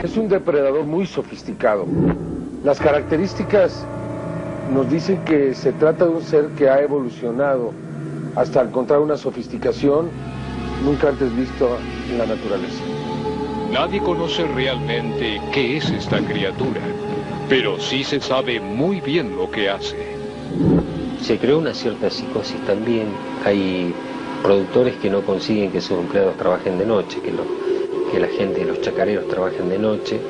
Es un depredador muy sofisticado. Las características nos dicen que se trata de un ser que ha evolucionado hasta encontrar una sofisticación nunca antes visto en la naturaleza. Nadie conoce realmente qué es esta criatura, pero sí se sabe muy bien lo que hace. Se creó una cierta psicosis también. Hay productores que no consiguen que sus empleados trabajen de noche, que la gente, los chacareros trabajen de noche,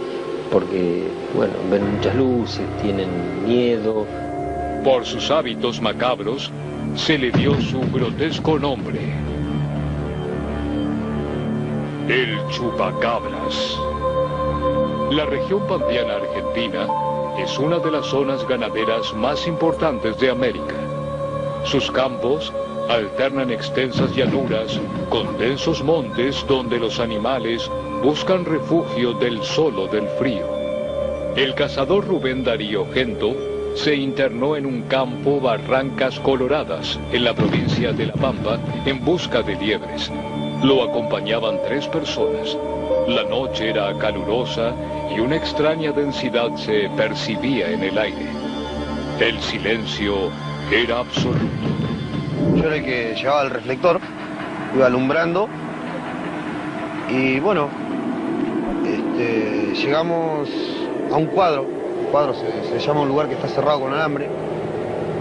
porque, bueno, ven muchas luces, tienen miedo. Por sus hábitos macabros, se le dio su grotesco nombre: el chupacabras. La región pampeana argentina es una de las zonas ganaderas más importantes de América. Sus campos alternan extensas llanuras con densos montes donde los animales buscan refugio del sol o del frío. El cazador Rubén Darío Gento se internó en un campo Barrancas Coloradas, en la provincia de La Pampa, en busca de liebres. Lo acompañaban 3 personas. La noche era calurosa y una extraña densidad se percibía en el aire. El silencio era absoluto. Yo era el que llevaba el reflector, iba alumbrando y bueno, llegamos a un cuadro. Se llama un lugar que está cerrado con alambre.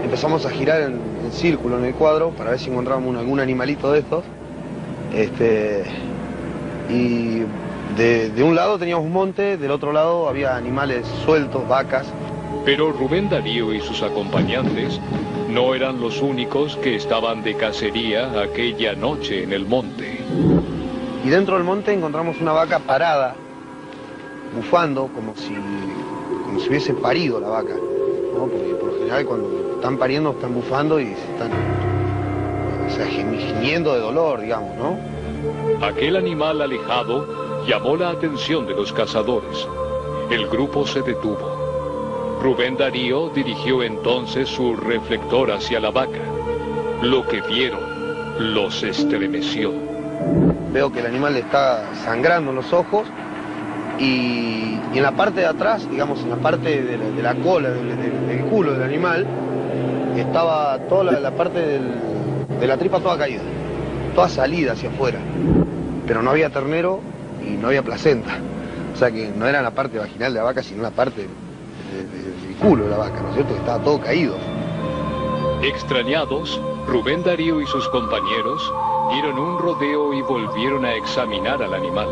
Empezamos a girar en círculo en el cuadro para ver si encontrábamos algún animalito de estos. Y de un lado teníamos un monte, del otro lado había animales sueltos, vacas. Pero Rubén Darío y sus acompañantes no eran los únicos que estaban de cacería aquella noche en el monte. Y dentro del monte encontramos una vaca parada, bufando, como si hubiese parido la vaca, ¿no? Porque por lo general cuando están pariendo están bufando y se están, gimiendo de dolor, digamos, ¿no? Aquel animal alejado llamó la atención de los cazadores. El grupo se detuvo. Rubén Darío dirigió entonces su reflector hacia la vaca. Lo que vieron los estremeció. Veo que el animal le está sangrando en los ojos y en la parte de atrás, digamos, en la parte de la cola, del culo del animal, estaba toda la parte de la tripa toda caída, toda salida hacia afuera. Pero no había ternero y no había placenta. O sea que no era la parte vaginal de la vaca, sino la parte del culo de la vaca, ¿no es cierto? Que estaba todo caído. Extrañados, Rubén Darío y sus compañeros dieron un rodeo y volvieron a examinar al animal.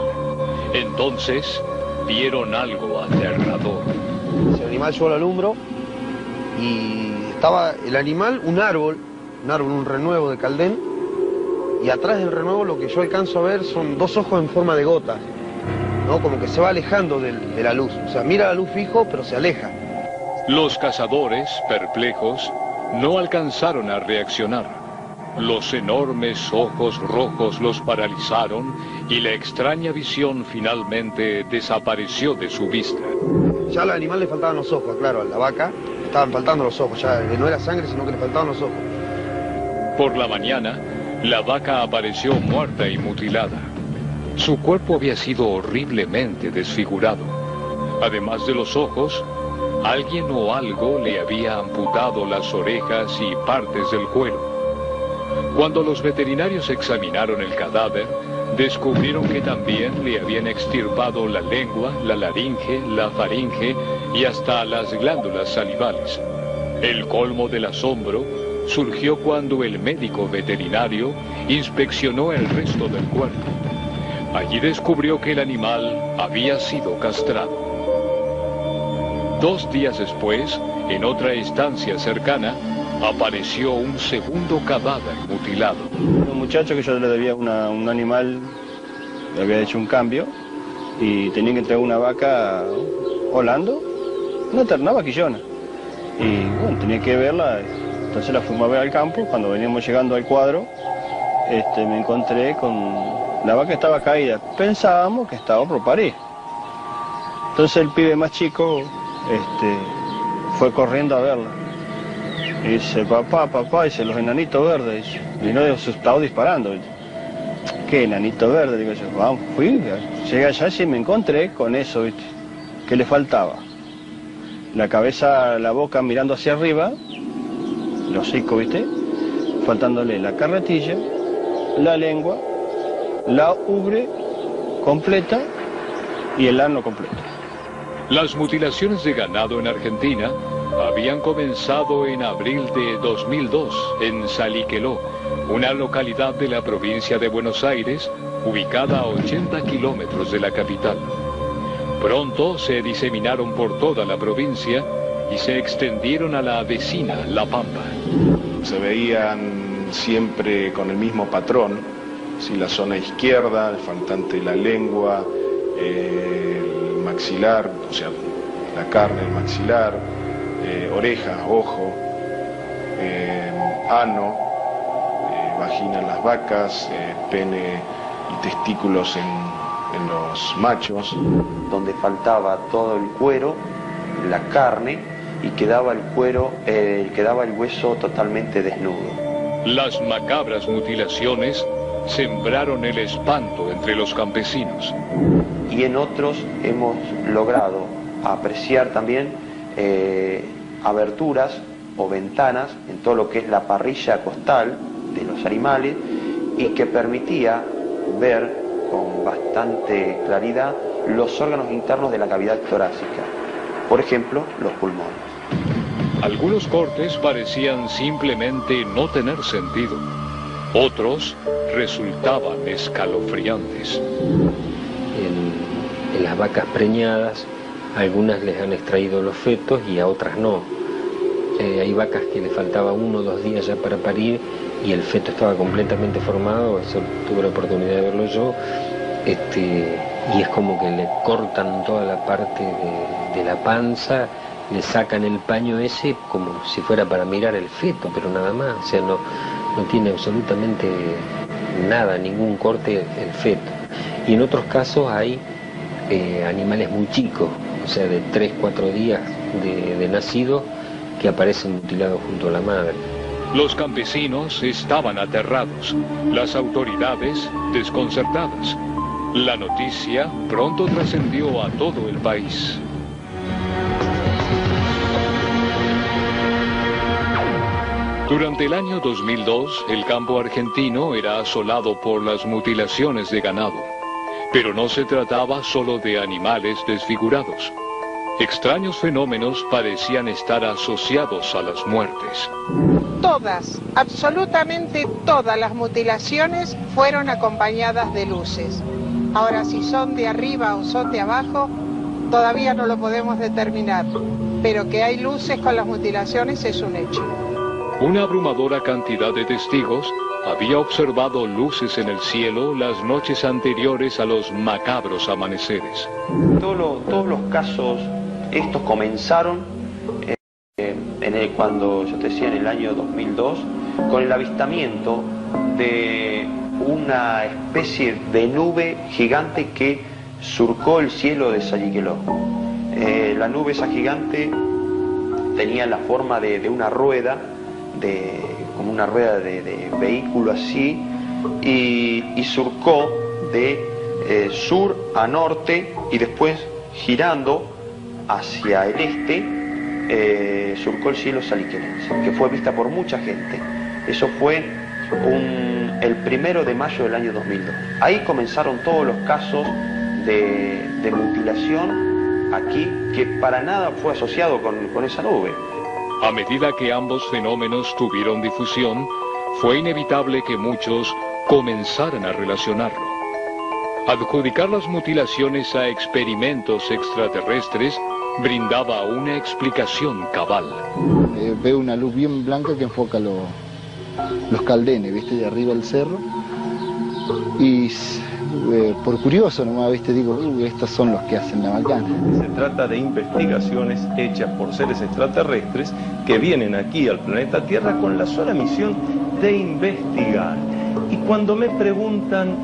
Entonces vieron algo aterrador. El animal yo lo alumbro y estaba el animal, un árbol, un renuevo de Caldén, y atrás del renuevo lo que yo alcanzo a ver son 2 ojos en forma de gotas, ¿no? Como que se va alejando de la luz. O sea, mira la luz fijo, pero se aleja. Los cazadores, perplejos, no alcanzaron a reaccionar. Los enormes ojos rojos los paralizaron y la extraña visión finalmente desapareció de su vista. Ya al animal le faltaban los ojos, claro, a la vaca le estaban faltando los ojos, ya no era sangre, sino que le faltaban los ojos. Por la mañana, la vaca apareció muerta y mutilada. Su cuerpo había sido horriblemente desfigurado. Además de los ojos, alguien o algo le había amputado las orejas y partes del cuero. Cuando los veterinarios examinaron el cadáver, descubrieron que también le habían extirpado la lengua, la laringe, la faringe y hasta las glándulas salivales. El colmo del asombro surgió cuando el médico veterinario inspeccionó el resto del cuerpo. Allí descubrió que el animal había sido castrado. 2 días después, en otra estancia cercana, apareció un segundo cadáver mutilado. Un muchacho que yo le debía un animal, le había hecho un cambio y tenía que entregar una vaca holando, una terna vaquillona. Y bueno, tenía que verla, entonces la fuimos a ver al campo. Cuando veníamos llegando al cuadro, me encontré con la vaca estaba caída. Pensábamos que estaba por parir. Entonces el pibe más chico fue corriendo a verla. Y dice, papá, dice, los enanitos verdes. Y no, asustado disparando. ¿qué, enanito verde? Digo yo, vamos, fui, llegué allá y me encontré con eso, ¿viste? ¿Qué le faltaba? La cabeza, la boca mirando hacia arriba, el hocico, ¿viste? Faltándole la carretilla, la lengua, la ubre completa y el ano completo. Las mutilaciones de ganado en Argentina habían comenzado en abril de 2002 en Saliqueló, una localidad de la provincia de Buenos Aires, ubicada a 80 kilómetros de la capital. Pronto se diseminaron por toda la provincia y se extendieron a la vecina, La Pampa. Se veían siempre con el mismo patrón, si la zona izquierda, el faltante de la lengua, el maxilar, o sea, la carne, el maxilar, oreja, ojo, ano, vagina en las vacas, pene y testículos en los machos. Donde faltaba todo el cuero, la carne, y quedaba el cuero, quedaba el hueso totalmente desnudo. Las macabras mutilaciones sembraron el espanto entre los campesinos. Y en otros hemos logrado apreciar también aberturas o ventanas en todo lo que es la parrilla costal de los animales y que permitía ver con bastante claridad los órganos internos de la cavidad torácica, por ejemplo, los pulmones. Algunos cortes parecían simplemente no tener sentido. Otros resultaban escalofriantes. En las vacas preñadas, a algunas les han extraído los fetos y a otras no. Hay vacas que le faltaba 1 o 2 días ya para parir y el feto estaba completamente formado, eso tuve la oportunidad de verlo yo, y es como que le cortan toda la parte de la panza, le sacan el paño ese como si fuera para mirar el feto, pero nada más, o sea, no tiene absolutamente nada, ningún corte el feto. Y en otros casos hay animales muy chicos, o sea, de 3-4 días de nacido, que aparecen mutilados junto a la madre. Los campesinos estaban aterrados, las autoridades desconcertadas. La noticia pronto trascendió a todo el país. Durante el año 2002, el campo argentino era asolado por las mutilaciones de ganado. Pero no se trataba solo de animales desfigurados. Extraños fenómenos parecían estar asociados a las muertes. Todas, absolutamente todas las mutilaciones fueron acompañadas de luces. Ahora, si son de arriba o son de abajo, todavía no lo podemos determinar. Pero que hay luces con las mutilaciones es un hecho. Una abrumadora cantidad de testigos había observado luces en el cielo las noches anteriores a los macabros amaneceres. Todos los casos estos comenzaron cuando yo te decía en el año 2002 con el avistamiento de una especie de nube gigante que surcó el cielo de Saliqueló. La nube esa gigante tenía la forma de una rueda, como una rueda de vehículo así, y surcó de sur a norte y después girando hacia el este, surcó el cielo saliquelense, que fue vista por mucha gente. Eso fue el 1 de mayo del año 2002. Ahí comenzaron todos los casos de mutilación aquí, que para nada fue asociado con esa nube. A medida que ambos fenómenos tuvieron difusión, fue inevitable que muchos comenzaran a relacionarlo. Adjudicar las mutilaciones a experimentos extraterrestres brindaba una explicación cabal. Veo una luz bien blanca que enfoca los caldenes, ¿viste? De arriba del cerro. Y por curioso nomás, ¿viste? Digo, estos son los que hacen la macana. Se trata de investigaciones hechas por seres extraterrestres que vienen aquí al planeta Tierra con la sola misión de investigar. Y cuando me preguntan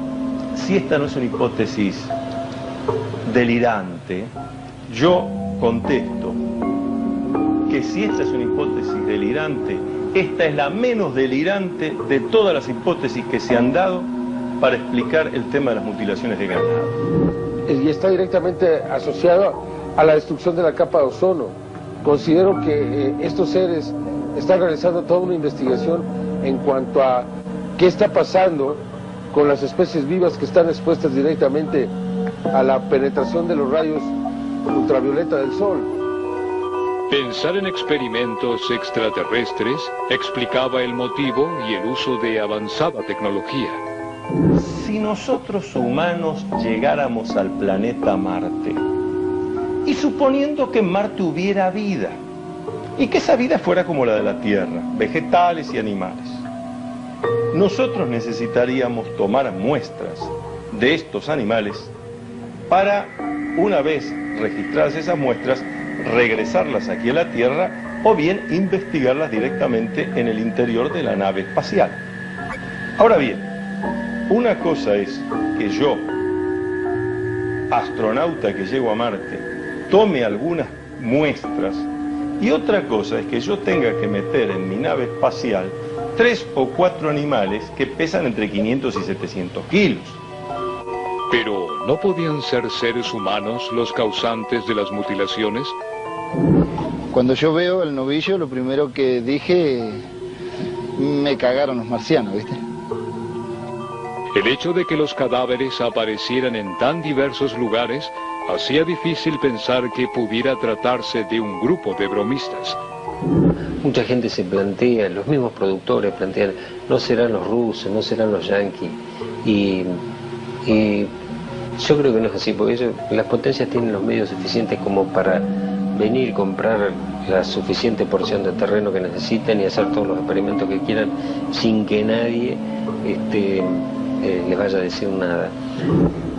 si esta no es una hipótesis delirante, yo contesto que si esta es una hipótesis delirante, esta es la menos delirante de todas las hipótesis que se han dado para explicar el tema de las mutilaciones de ganado. Y está directamente asociado a la destrucción de la capa de ozono. Considero que estos seres están realizando toda una investigación en cuanto a qué está pasando con las especies vivas que están expuestas directamente a la penetración de los rayos ultravioleta del sol. Pensar en experimentos extraterrestres explicaba el motivo y el uso de avanzada tecnología. Si nosotros humanos llegáramos al planeta Marte, y suponiendo que en Marte hubiera vida, y que esa vida fuera como la de la Tierra, vegetales y animales, nosotros necesitaríamos tomar muestras de estos animales para, una vez registradas esas muestras, regresarlas aquí a la Tierra o bien investigarlas directamente en el interior de la nave espacial. Ahora bien, una cosa es que yo, astronauta que llego a Marte, tome algunas muestras y otra cosa es que yo tenga que meter en mi nave espacial 3 o 4 animales que pesan entre 500 y 700 kilos. Pero, ¿no podían ser seres humanos los causantes de las mutilaciones? Cuando yo veo el novillo, lo primero que dije, me cagaron los marcianos, ¿viste? El hecho de que los cadáveres aparecieran en tan diversos lugares hacía difícil pensar que pudiera tratarse de un grupo de bromistas. Mucha gente se plantea, los mismos productores plantean, no serán los rusos, no serán los yanquis, y yo creo que no es así, porque las potencias tienen los medios suficientes como para venir, comprar la suficiente porción de terreno que necesiten y hacer todos los experimentos que quieran sin que nadie les vaya a decir nada.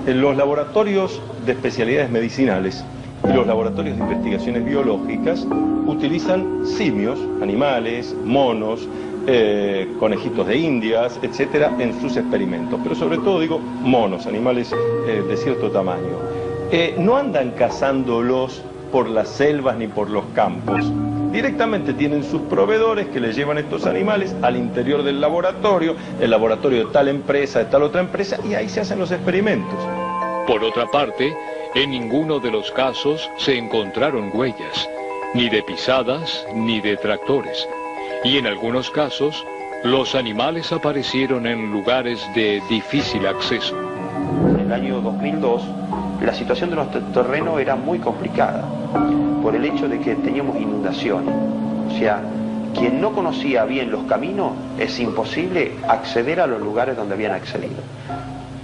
En los laboratorios de especialidades medicinales y los laboratorios de investigaciones biológicas utilizan simios, animales, monos, conejitos de indias, etcétera, en sus experimentos, pero sobre todo digo monos, animales de cierto tamaño. No andan cazándolos por las selvas ni por los campos. Directamente tienen sus proveedores que les llevan estos animales al interior del laboratorio, el laboratorio de tal empresa, de tal otra empresa, y ahí se hacen los experimentos. Por otra parte, en ninguno de los casos se encontraron huellas, ni de pisadas ni de tractores. Y en algunos casos, los animales aparecieron en lugares de difícil acceso. En el año 2002, la situación de nuestro terreno era muy complicada, por el hecho de que teníamos inundaciones. O sea, quien no conocía bien los caminos, es imposible acceder a los lugares donde habían accedido.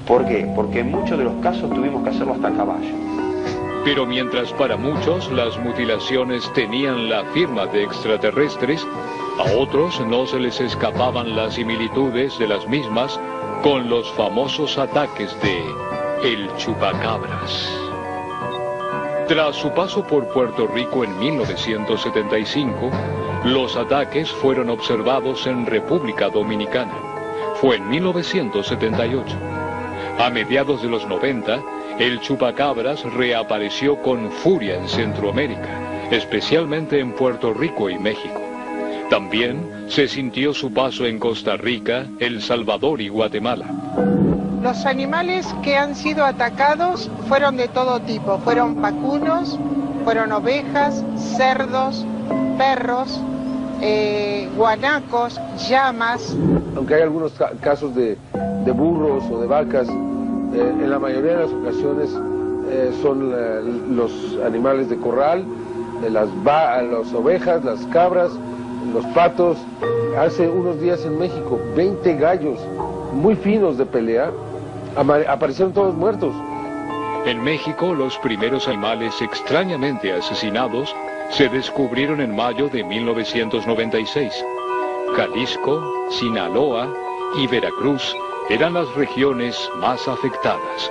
¿Por qué? Porque en muchos de los casos tuvimos que hacerlo hasta a caballo. Pero mientras para muchos las mutilaciones tenían la firma de extraterrestres, a otros no se les escapaban las similitudes de las mismas con los famosos ataques de el chupacabras. Tras su paso por Puerto Rico en 1975, los ataques fueron observados en República Dominicana. Fue en 1978. A mediados de los 90, el chupacabras reapareció con furia en Centroamérica, especialmente en Puerto Rico y México. También se sintió su paso en Costa Rica, El Salvador y Guatemala. Los animales que han sido atacados fueron de todo tipo. Fueron vacunos, fueron ovejas, cerdos, perros, guanacos, llamas. Aunque hay algunos casos de burros o de vacas, en la mayoría de las ocasiones son los animales de corral, las ovejas, las cabras, los patos. Hace unos días en México, 20 gallos muy finos de pelea aparecieron todos muertos. En México, los primeros animales extrañamente asesinados se descubrieron en mayo de 1996. Jalisco, Sinaloa y Veracruz eran las regiones más afectadas.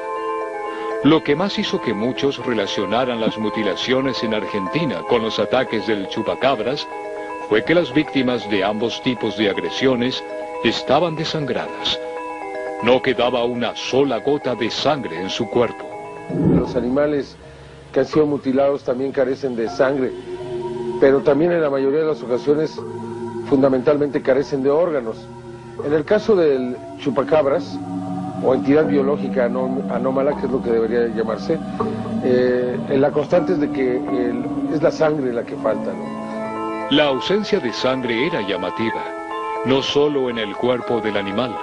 Lo que más hizo que muchos relacionaran las mutilaciones en Argentina con los ataques del chupacabras fue que las víctimas de ambos tipos de agresiones estaban desangradas. No quedaba una sola gota de sangre en su cuerpo. Los animales que han sido mutilados también carecen de sangre, pero también en la mayoría de las ocasiones fundamentalmente carecen de órganos. En el caso del chupacabras, o entidad biológica anómala, que es lo que debería llamarse, la constante es de que es la sangre la que falta, ¿no? La ausencia de sangre era llamativa, no solo en el cuerpo del animal.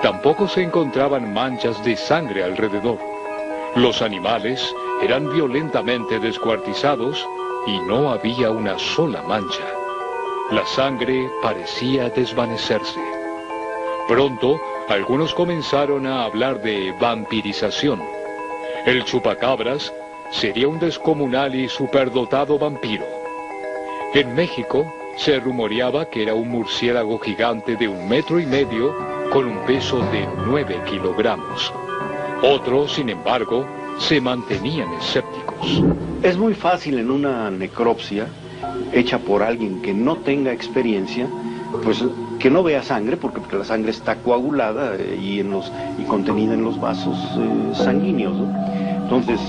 Tampoco se encontraban manchas de sangre alrededor. Los animales eran violentamente descuartizados y no había una sola mancha. La sangre parecía desvanecerse. Pronto, algunos comenzaron a hablar de vampirización. El chupacabras sería un descomunal y superdotado vampiro. En México, se rumoreaba que era un murciélago gigante de 1,5 metros con un peso de 9 kilogramos. Otros, sin embargo, se mantenían escépticos. Es muy fácil en una necropsia hecha por alguien que no tenga experiencia, pues que no vea sangre, porque la sangre está coagulada y contenida en los vasos sanguíneos, ¿no? Entonces,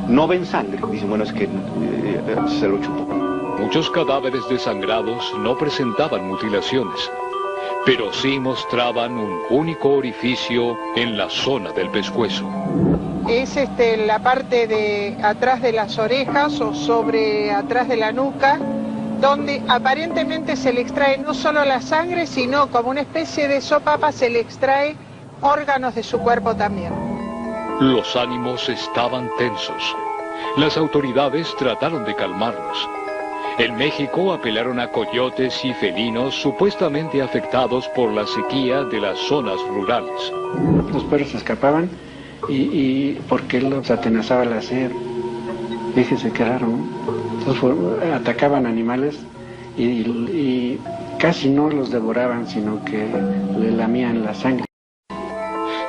no ven sangre, dicen, bueno, es que se lo chupó. Muchos cadáveres desangrados no presentaban mutilaciones, pero sí mostraban un único orificio en la zona del pescuezo. Es la parte de atrás de las orejas o sobre atrás de la nuca, donde aparentemente se le extrae no solo la sangre, sino como una especie de sopapa se le extrae órganos de su cuerpo también. Los ánimos estaban tensos. Las autoridades trataron de calmarlos. En México apelaron a coyotes y felinos supuestamente afectados por la sequía de las zonas rurales. Los perros escapaban y porque él los atenazaba la sed. Fíjese qué raro, ¿no? Entonces atacaban animales y casi no los devoraban, sino que le lamían la sangre.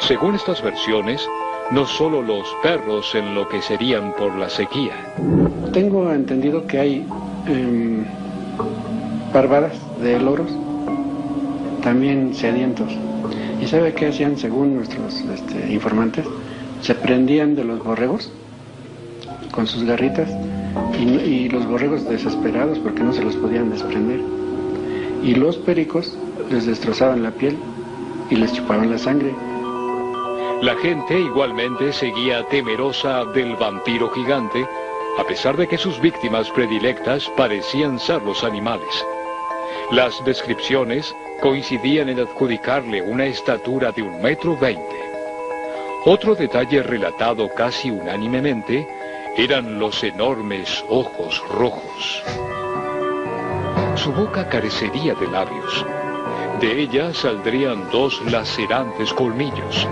Según estas versiones, no solo los perros enloquecerían por la sequía. Tengo entendido que hay parvadas de loros, también sedientos. ¿Y sabe qué hacían según nuestros informantes? Se prendían de los borregos con sus garritas y los borregos desesperados porque no se los podían desprender. Y los pericos les destrozaban la piel y les chupaban la sangre. La gente igualmente seguía temerosa del vampiro gigante, a pesar de que sus víctimas predilectas parecían ser los animales. Las descripciones coincidían en adjudicarle una estatura de 1,20 metros. Otro detalle relatado casi unánimemente eran los enormes ojos rojos. Su boca carecería de labios. De ella saldrían 2 lacerantes colmillos.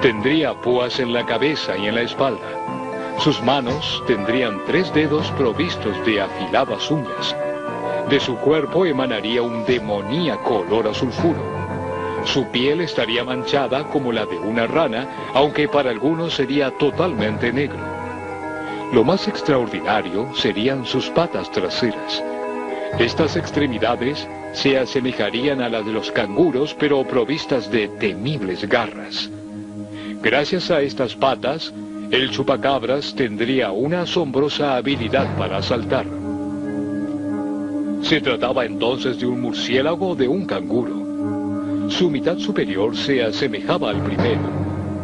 Tendría púas en la cabeza y en la espalda. Sus manos tendrían 3 dedos provistos de afiladas uñas. De su cuerpo emanaría un demoníaco olor a sulfuro. Su piel estaría manchada como la de una rana, aunque para algunos sería totalmente negro. Lo más extraordinario serían sus patas traseras. Estas extremidades se asemejarían a las de los canguros, pero provistas de temibles garras. Gracias a estas patas, el chupacabras tendría una asombrosa habilidad para saltar. Se trataba entonces de un murciélago o de un canguro. Su mitad superior se asemejaba al primero,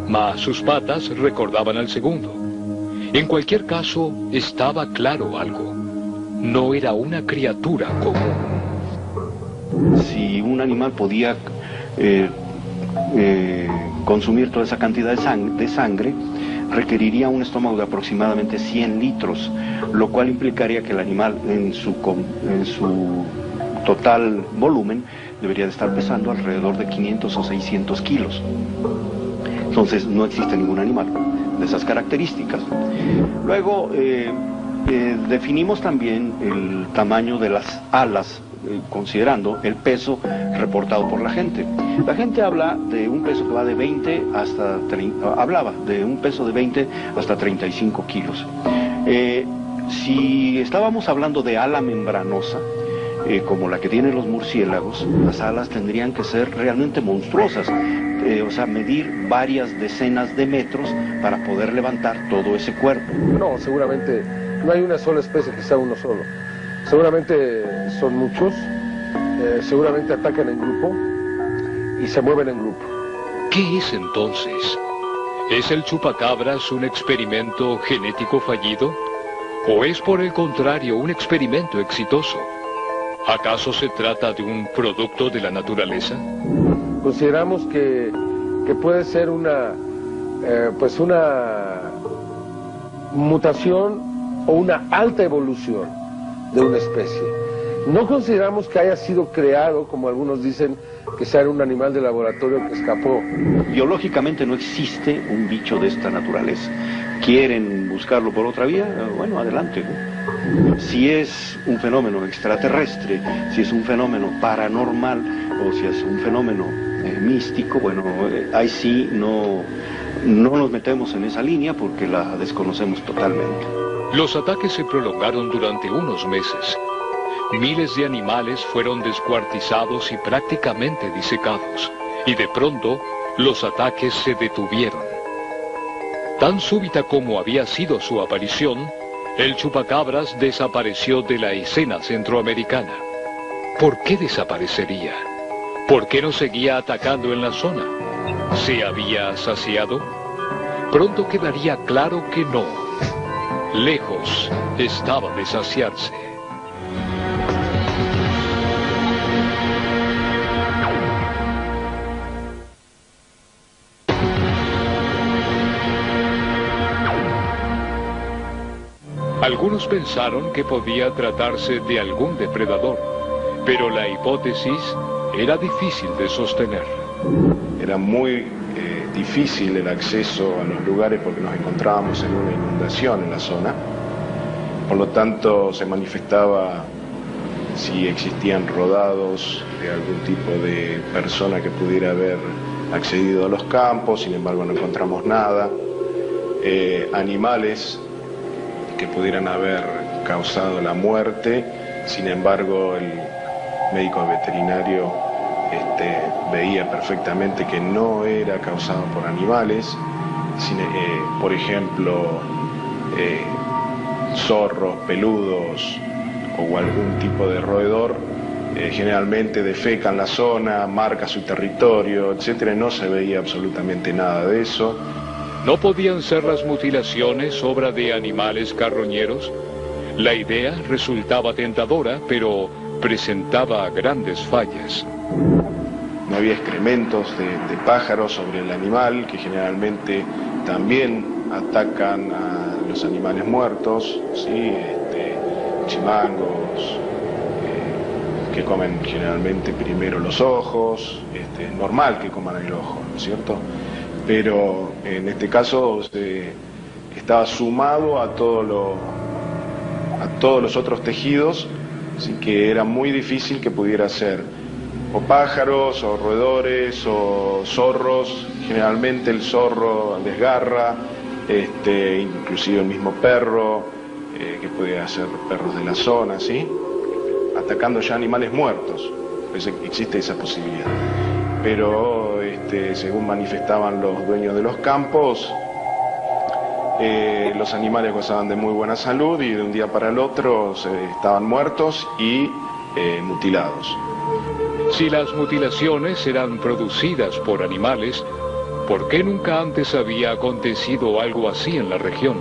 mas sus patas recordaban al segundo. En cualquier caso, estaba claro algo. No era una criatura común. Si un animal podía consumir toda esa cantidad de sangre, requeriría un estómago de aproximadamente 100 litros, lo cual implicaría que el animal en su total volumen debería de estar pesando alrededor de 500 o 600 kilos. Entonces no existe ningún animal de esas características. Luego definimos también el tamaño de las alas, considerando el peso reportado por la gente. La gente habla de un peso que va de 20 hasta 30, hablaba de un peso de 20 hasta 35 kilos. Si estábamos hablando de ala membranosa, como la que tienen los murciélagos, las alas tendrían que ser realmente monstruosas, o sea, medir varias decenas de metros para poder levantar todo ese cuerpo. No, seguramente no hay una sola especie que sea uno solo. Seguramente son muchos, seguramente atacan en grupo y se mueven en grupo. ¿Qué es entonces? ¿Es el chupacabras un experimento genético fallido? ¿O es por el contrario un experimento exitoso? ¿Acaso se trata de un producto de la naturaleza? Consideramos que puede ser una mutación o una alta evolución de una especie. No consideramos que haya sido creado, como algunos dicen, que sea un animal de laboratorio que escapó. Biológicamente no existe un bicho de esta naturaleza. ¿Quieren buscarlo por otra vía? Bueno, adelante, ¿no? Si es un fenómeno extraterrestre, si es un fenómeno paranormal o si es un fenómeno místico, bueno, ahí sí no nos metemos en esa línea porque la desconocemos totalmente. Los ataques se prolongaron durante unos meses. Miles de animales fueron descuartizados y prácticamente disecados, y de pronto los ataques se detuvieron. Tan súbita como había sido su aparición, el chupacabras desapareció de la escena centroamericana. ¿Por qué desaparecería? ¿Por qué no seguía atacando en la zona? ¿Se había saciado? Pronto quedaría claro que no. Lejos estaba de saciarse. Algunos pensaron que podía tratarse de algún depredador, pero la hipótesis era difícil de sostener. Era muy difícil el acceso a los lugares porque nos encontrábamos en una inundación en la zona. Por lo tanto, se manifestaba si existían rodados de algún tipo de persona que pudiera haber accedido a los campos, sin embargo no encontramos nada. Animales que pudieran haber causado la muerte, sin embargo el médico veterinario veía perfectamente que no era causado por animales, por ejemplo, zorros, peludos o algún tipo de roedor, generalmente defecan la zona, marca su territorio, etcétera, y no se veía absolutamente nada de eso. ¿No podían ser las mutilaciones obra de animales carroñeros? La idea resultaba tentadora, pero presentaba grandes fallas. No había excrementos de pájaros sobre el animal, que generalmente también atacan a los animales muertos, ¿sí? Chimangos, que comen generalmente primero los ojos, es normal que coman el ojo, ¿no es cierto? Pero en este caso estaba sumado a todos los otros tejidos, así que era muy difícil que pudiera ser o pájaros, o roedores, o zorros. Generalmente el zorro desgarra, inclusive el mismo perro, que pudiera ser perros de la zona, ¿sí? Atacando ya animales muertos, pues existe esa posibilidad. Pero según manifestaban los dueños de los campos, los animales gozaban de muy buena salud y de un día para el otro estaban muertos y mutilados. Si las mutilaciones eran producidas por animales, ¿por qué nunca antes había acontecido algo así en la región?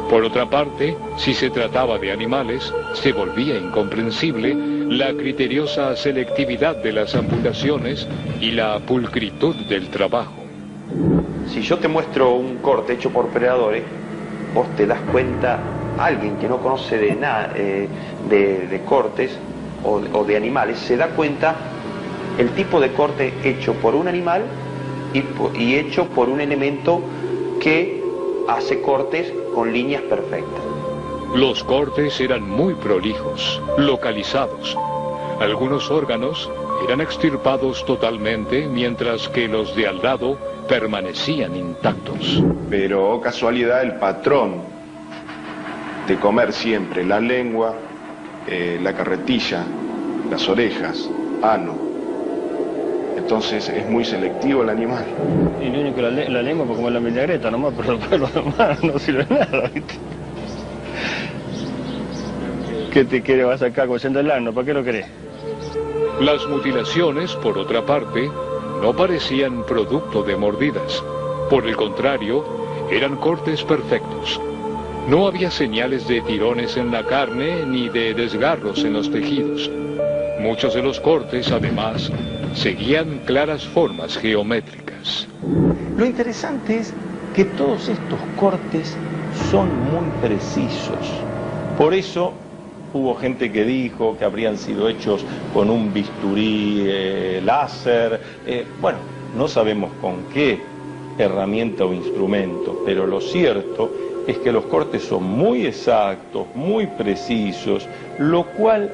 Por otra parte, si se trataba de animales, se volvía incomprensible la criteriosa selectividad de las amputaciones y la pulcritud del trabajo. Si yo te muestro un corte hecho por predadores, vos te das cuenta, alguien que no conoce de nada de cortes o de animales, se da cuenta el tipo de corte hecho por un animal y hecho por un elemento que hace cortes con líneas perfectas. Los cortes eran muy prolijos, localizados. Algunos órganos eran extirpados totalmente, mientras que los de al lado permanecían intactos. Pero, casualidad, el patrón de comer siempre la lengua, la carretilla, las orejas, ano. Entonces es muy selectivo el animal. Y lo único que la lengua para comer la vinagreta nomás, pero después lo demás no sirve nada, ¿viste? ¿Qué te quiere vas a sacar cociendo el ano? ¿Para qué lo querés? Las mutilaciones, por otra parte, no parecían producto de mordidas. Por el contrario, eran cortes perfectos. No había señales de tirones en la carne ni de desgarros en los tejidos. Muchos de los cortes, además, seguían claras formas geométricas. Lo interesante es que todos estos cortes son muy precisos. Por eso hubo gente que dijo que habrían sido hechos con un bisturí láser. Bueno, no sabemos con qué herramienta o instrumento, pero lo cierto es que los cortes son muy exactos, muy precisos, lo cual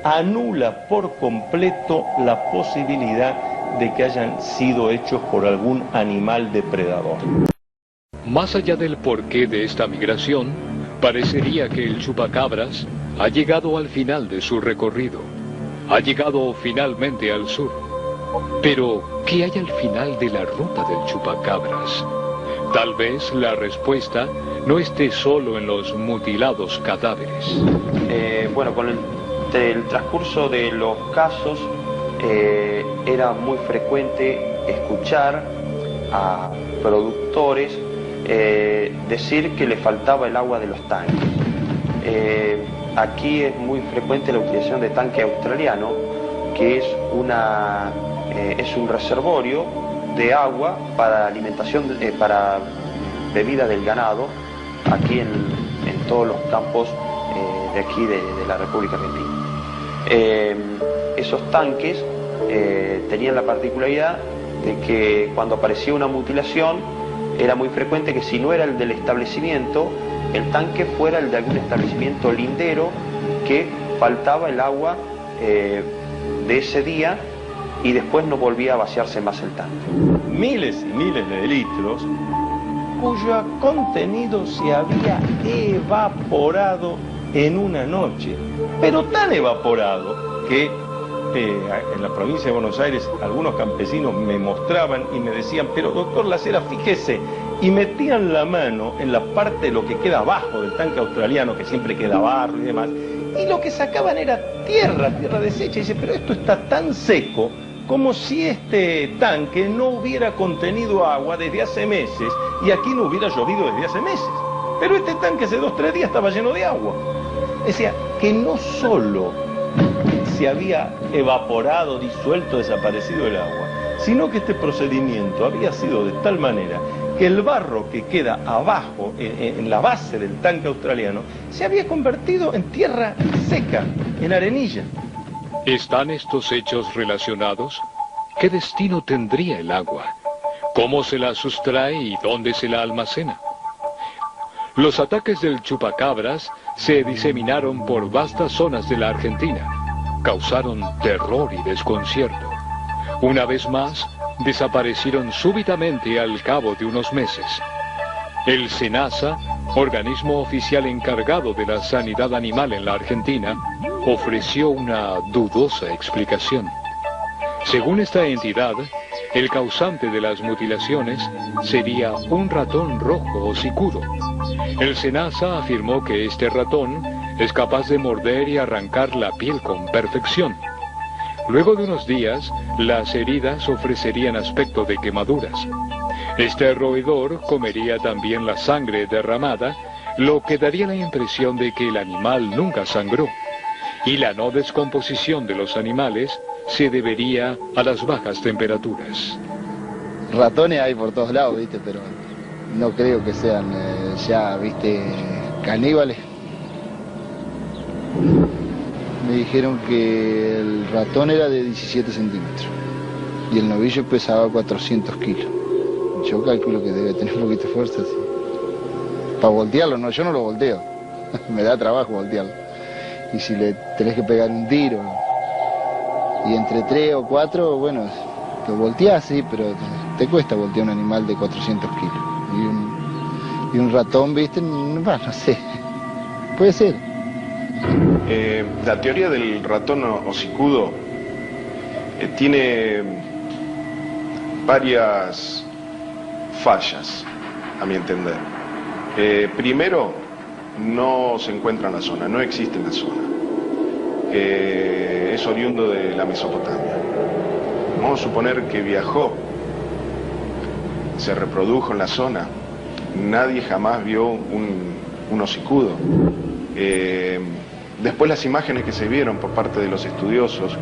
anula por completo la posibilidad de que hayan sido hechos por algún animal depredador. Más allá del porqué de esta migración, parecería que el chupacabras ha llegado al final de su recorrido. Ha llegado finalmente al sur. Pero, ¿qué hay al final de la ruta del chupacabras? Tal vez la respuesta no esté solo en los mutilados cadáveres. Bueno, con el transcurso de los casos era muy frecuente escuchar a productores decir que le faltaba el agua de los tanques. Aquí es muy frecuente la utilización de tanque australiano, que es un reservorio de agua para alimentación, para bebida del ganado, aquí en todos los campos de aquí de la República Argentina. Esos tanques tenían la particularidad de que cuando aparecía una mutilación era muy frecuente que si no era el del establecimiento, el tanque fuera el de algún establecimiento lindero que faltaba el agua de ese día y después no volvía a vaciarse más el tanque. Miles y miles de litros cuyo contenido se había evaporado en una noche, pero tan evaporado que en la provincia de Buenos Aires algunos campesinos me mostraban y me decían, pero doctor Lacera, fíjese, y metían la mano en la parte de lo que queda abajo del tanque australiano, que siempre queda barro y demás, y lo que sacaban era tierra deshecha, y dice, pero esto está tan seco como si este tanque no hubiera contenido agua desde hace meses y aquí no hubiera llovido desde hace meses, pero este tanque hace 2 o 3 días estaba lleno de agua. Decía que no solo se había evaporado, disuelto, desaparecido el agua, sino que este procedimiento había sido de tal manera que el barro que queda abajo, en la base del tanque australiano, se había convertido en tierra seca, en arenilla. ¿Están estos hechos relacionados? ¿Qué destino tendría el agua? ¿Cómo se la sustrae y dónde se la almacena? Los ataques del chupacabras se diseminaron por vastas zonas de la Argentina. Causaron terror y desconcierto. Una vez más, desaparecieron súbitamente al cabo de unos meses. El SENASA, organismo oficial encargado de la sanidad animal en la Argentina, ofreció una dudosa explicación. Según esta entidad, el causante de las mutilaciones sería un ratón rojo hocicudo. El SENASA afirmó que este ratón es capaz de morder y arrancar la piel con perfección. Luego de unos días, las heridas ofrecerían aspecto de quemaduras. Este roedor comería también la sangre derramada, lo que daría la impresión de que el animal nunca sangró. Y la no descomposición de los animales se debería a las bajas temperaturas. Ratones hay por todos lados, ¿viste? Pero no creo que sean ya, ¿viste? Caníbales. Me dijeron que el ratón era de 17 centímetros y el novillo pesaba 400 kilos. Yo calculo que debe tener un poquito de fuerza, sí. Para voltearlo, no, yo no lo volteo. Me da trabajo voltearlo. Y si le tenés que pegar un tiro, y entre 3 o 4, bueno, lo volteás, sí, pero te cuesta voltear un animal de 400 kilos. Y un ratón, ¿viste? Bueno, no sé. Puede ser. La teoría del ratón hocicudo tiene varias fallas, a mi entender. Primero, no se encuentra en la zona, no existe en la zona. Es oriundo de la Mesopotamia. vamos a suponer que viajó, se reprodujo en la zona, nadie jamás vio un hocicudo. Después las imágenes que se vieron por parte de los estudiosos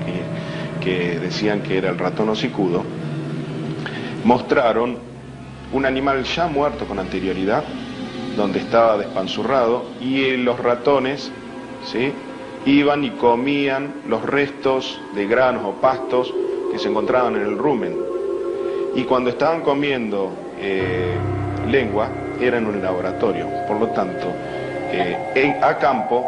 que decían que era el ratón hocicudo, mostraron un animal ya muerto con anterioridad, donde estaba despanzurrado, y los ratones, ¿sí?, iban y comían los restos de granos o pastos que se encontraban en el rumen. Y cuando estaban comiendo lengua, era en un laboratorio. Por lo tanto, a campo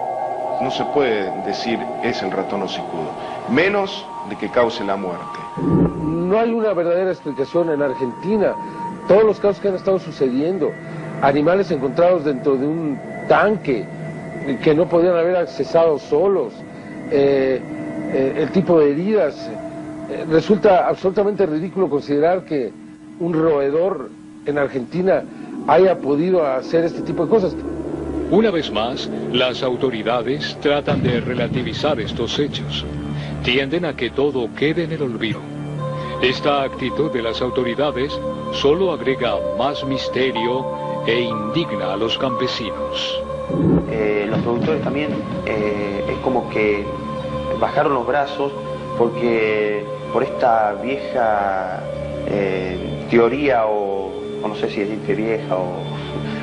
no se puede decir es el ratón hocicudo, menos de que cause la muerte. No hay una verdadera explicación en Argentina. Todos los casos que han estado sucediendo, animales encontrados dentro de un tanque que no podían haber accesado solos, el tipo de heridas, resulta absolutamente ridículo considerar que un roedor en Argentina haya podido hacer este tipo de cosas. Una vez más, las autoridades tratan de relativizar estos hechos. Tienden a que todo quede en el olvido. Esta actitud de las autoridades solo agrega más misterio e indigna a los campesinos. Los productores también es como que bajaron los brazos porque por esta vieja teoría o no sé si decir vieja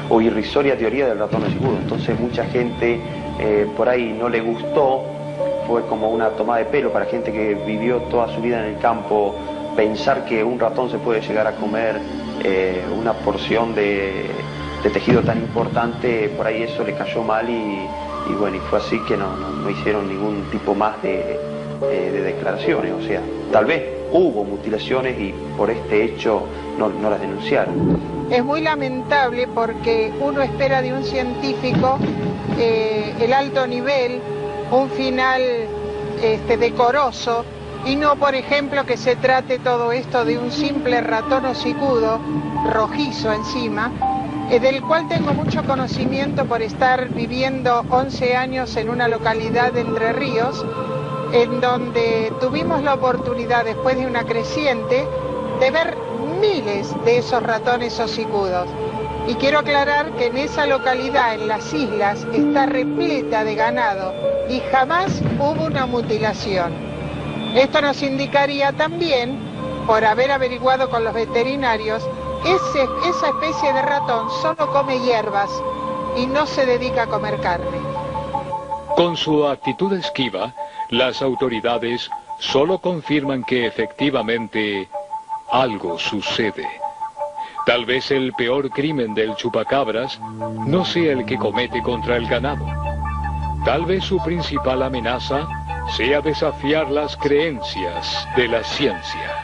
o irrisoria teoría del ratón hocicudo. Entonces mucha gente por ahí no le gustó, fue como una tomada de pelo para gente que vivió toda su vida en el campo, pensar que un ratón se puede llegar a comer una porción de tejido tan importante, por ahí eso le cayó mal y bueno, y fue así que no hicieron ningún tipo más de declaraciones. O sea, tal vez hubo mutilaciones y por este hecho no las denunciaron. Es muy lamentable porque uno espera de un científico el alto nivel, un final decoroso, y no, por ejemplo, que se trate todo esto de un simple ratón hocicudo, rojizo encima, del cual tengo mucho conocimiento por estar viviendo 11 años en una localidad de Entre Ríos, en donde tuvimos la oportunidad, después de una creciente, de ver miles de esos ratones hocicudos. Y quiero aclarar que en esa localidad, en las islas, está repleta de ganado y jamás hubo una mutilación. Esto nos indicaría también, por haber averiguado con los veterinarios, esa especie de ratón solo come hierbas y no se dedica a comer carne. Con su actitud esquiva, las autoridades solo confirman que efectivamente algo sucede. Tal vez el peor crimen del chupacabras no sea el que comete contra el ganado. Tal vez su principal amenaza sea desafiar las creencias de la ciencia.